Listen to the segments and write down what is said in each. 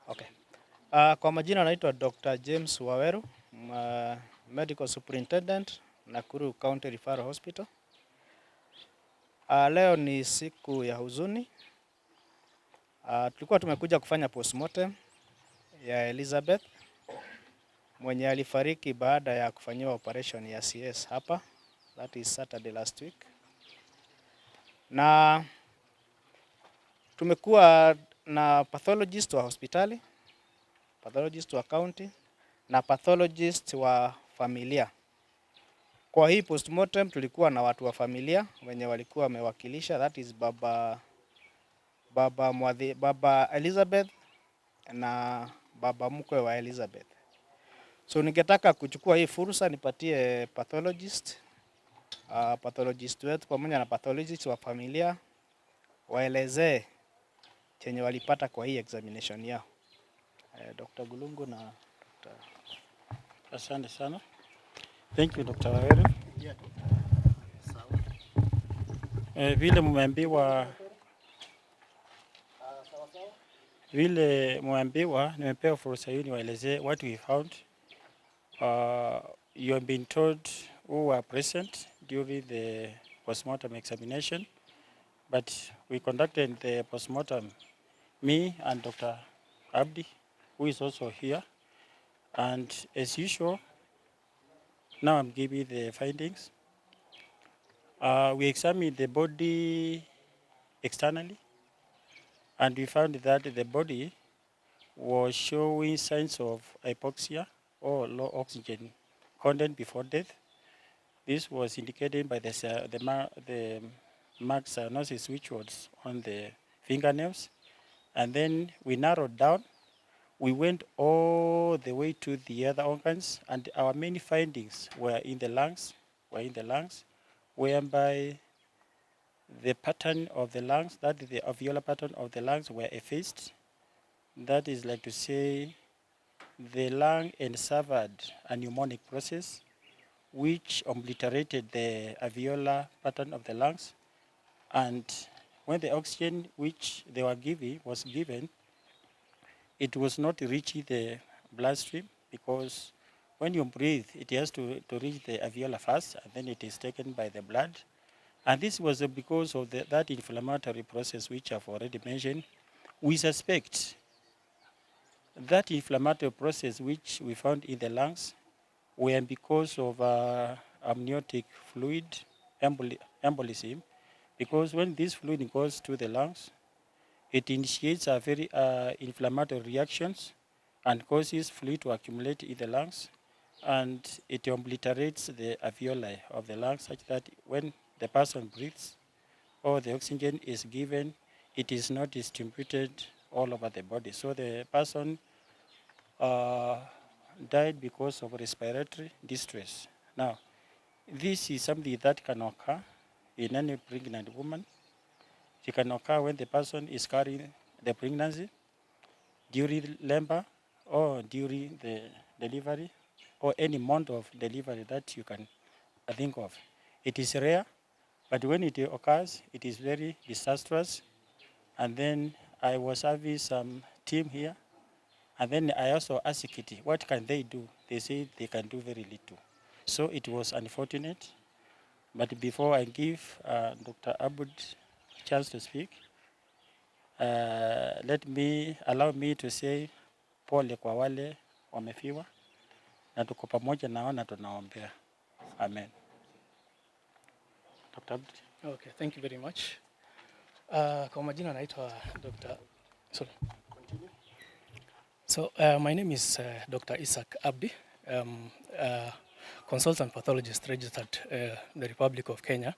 Okay. Kwa majina naitwa Dr. James Waweru, Medical Superintendent, Nakuru County Referral Hospital. Leo ni siku ya huzuni. Tulikuwa tumekuja kufanya postmortem ya Elizabeth mwenye alifariki baada ya kufanyiwa operation ya CS hapa. That is Saturday last week. Na tumekuwa na pathologist wa hospitali, pathologist wa county na pathologist wa familia. Kwa hii postmortem tulikuwa na watu wa familia wenye walikuwa wamewakilisha, that is baba Elizabeth na baba mkwe wa Elizabeth. So ningetaka kuchukua hii fursa nipatie pathologist wetu pamoja na pathologist wa familia waelezee chenye walipata kwa hii examination yao. Dr. Gulungu na Dr. Asante sana. Thank you Dr. Waweru. Yeah. Vile muambiwa nimepewa fursa hii niwaelezee what we found. You have been told who were present during the postmortem examination, but we conducted the postmortem, me and Dr. Abdi, who is also here, and as usual, now I'm giving the findings. We examined the body externally, and we found that the body was showing signs of hypoxia or low oxygen content before death. This was indicated by the mark cyanosis which was on the fingernails. And then we narrowed down. We went all the way to the other organs, and our main findings were in the lungs, whereby the pattern of the lungs, that is the alveolar pattern of the lungs, were effaced. That is like to say the lung suffered a pneumonic process which obliterated the alveolar pattern of the lungs, and when the oxygen which they were given was given, it was not reaching the bloodstream, because when you breathe, it has to reach the alveolar first, and then it is taken by the blood. And this was because of that inflammatory process which I've already mentioned. We suspect that inflammatory process which we found in the lungs were because of amniotic fluid embolism, because when this fluid goes to the lungs, it initiates a very inflammatory reactions and causes fluid to accumulate in the lungs, and it obliterates the alveoli of the lungs such that when the person breathes or the oxygen is given, it is not distributed all over the body. So the person died because of respiratory distress. Now, this is something that can occur in any pregnant woman. It can occur when the person is carrying the pregnancy, during labor, or during the delivery, or any month of delivery that you can think of. It is rare, but when it occurs, it is very disastrous. And then I was having some team here, and then I also asked it, what can they do? They say they can do very little. So it was unfortunate. But before I give Dr. Abud a chance to speak, allow me to say pole kwa wale wamefiwa, na tuko pamoja nao na tunaombea. Amen. Dr. Abdi. Okay, thank you very much. Kwa majina naitwa Dr. Sorry. So my name is Dr. Isaac Abdi, consultant pathologist registered the Republic of Kenya.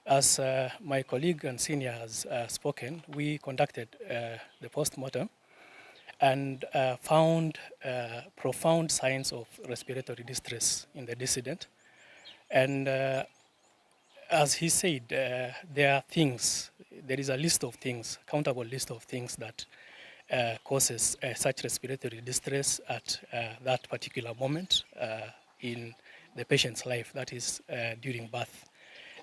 As my colleague and senior has spoken, we conducted the postmortem and found profound signs of respiratory distress in the decedent. And as he said, there is a list of things, countable list of things that causes such respiratory distress at that particular moment in the patient's life, that is during birth.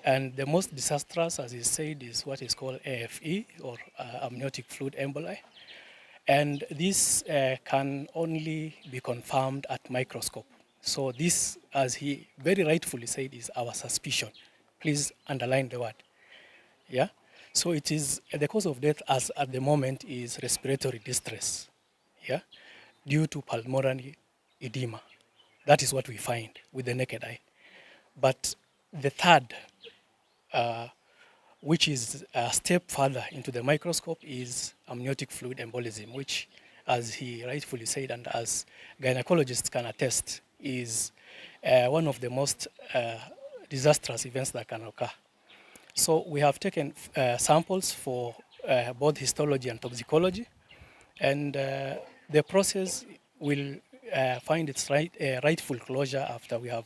And the most disastrous, as he said, is what is called AFE, or amniotic fluid emboli. And this can only be confirmed at microscope. So this, as he very rightfully said, is our suspicion. Please underline the word. Yeah. So it is the cause of death, as at the moment, is respiratory distress. Yeah, due to pulmonary edema. That is what we find with the naked eye. But the third, which is a step further into the microscope, is amniotic fluid embolism, which, as he rightfully said, and as gynecologists can attest, is one of the most disastrous events that can occur. So we have taken samples for both histology and toxicology, and the process will find its rightful closure after we have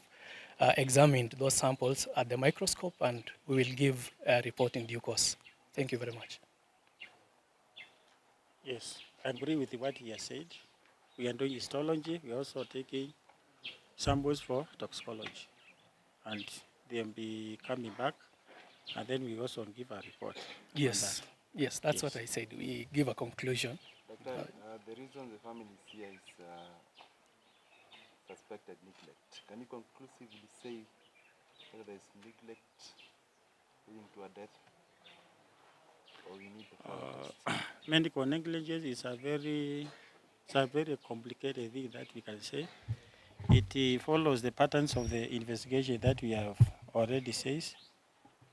examined those samples at the microscope, and we will give a report in due course. Thank you very much. Yes, I agree with what he has said. We are doing histology. We are also taking samples for toxicology, and they'll be coming back, and then we also give a report. Yes, yes, that's Yes. what I said. We give a conclusion. Doctor, the reason the family is here is suspected neglect. Can you conclusively say whether there is neglect leading to a death, or we need the family test? Medical negligence is a very complicated thing that we can say. It follows the patterns of the investigation that we have already said.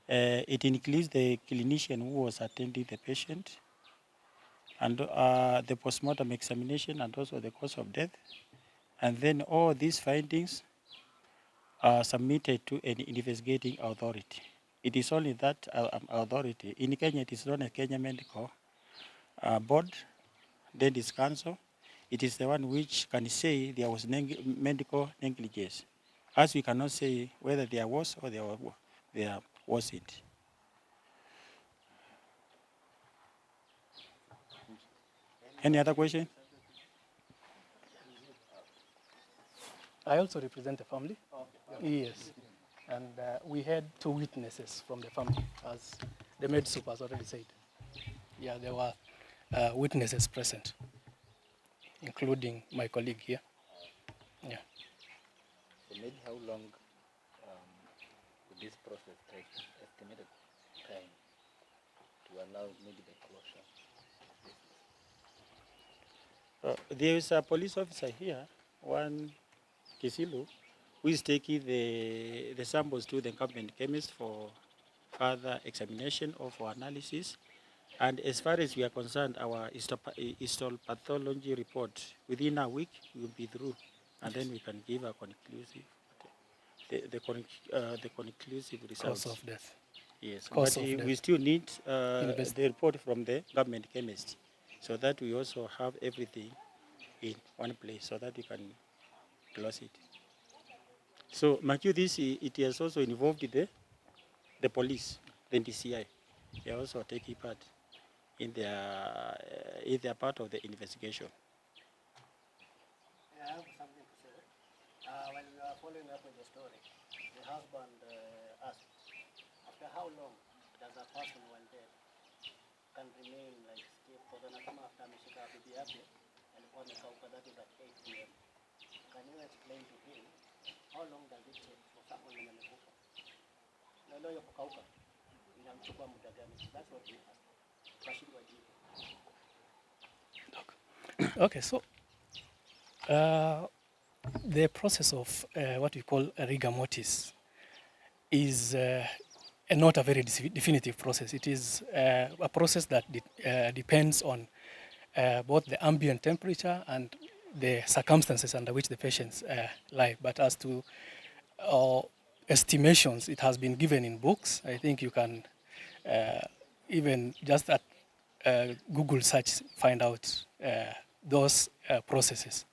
It includes the clinician who was attending the patient, and the postmortem examination, and also the cause of death. And then all these findings are submitted to an investigating authority. It is only that authority. In Kenya, it is known as Kenya Medical Board, then it's council. It is the one which can say there was medical negligence, as we cannot say whether there was or there wasn't. Any other question? I also represent the family. Yes. And we had 2 witnesses from the family, as the med sup has already said. Yeah, there were witnesses present, including my colleague here. Yeah. So maybe how long would this process take, estimated time, to allow maybe the closure of this? There is a police officer here, one Kisilu, who is taking the samples to the government chemist for further examination or for analysis. And as far as we are concerned, our histopathology report within a week will be through, and then we can give a conclusive, the conclusive results. Cause of death. Yes, Cause but of we death. still need the report from the government chemist, so that we also have everything in one place, so that we can close it. So, Matthew, it has also involved the police, the DCI. They are also taking part in their part of the investigation. I have something to say. When we are following up with the story, the husband asked, after how long does a person when dead can remain like still for the nakama after ameshika bibi yake alikuwa amekauka, that is at 8 p.m. Can you explain to him how long does it take for someone when amekufa? Na leo kukauka inamchukua muda gani? That's what we asked. Kashindwa jibu. Okay, so the process of what we call rigor mortis is not a very definitive process. It is a process that depends on both the ambient temperature and the circumstances under which the patients lie. But as to estimations, it has been given in books. I think you can even just at Google search find out those processes.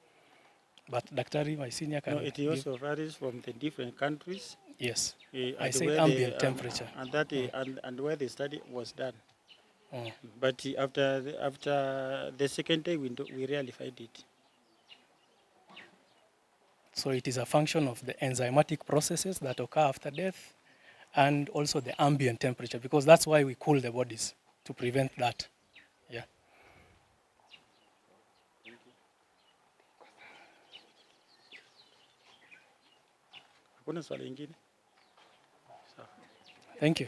But Daktari, my senior, can No, it also varies from the different countries. Yes, I and say where ambient temperature. and that and where the study was done. Mm. But after the second day, we rarely find it. So it is a function of the enzymatic processes that occur after death and also the ambient temperature, because that's why we cool the bodies, to prevent that. Yeah. Hakuna swali lingine? Thank you.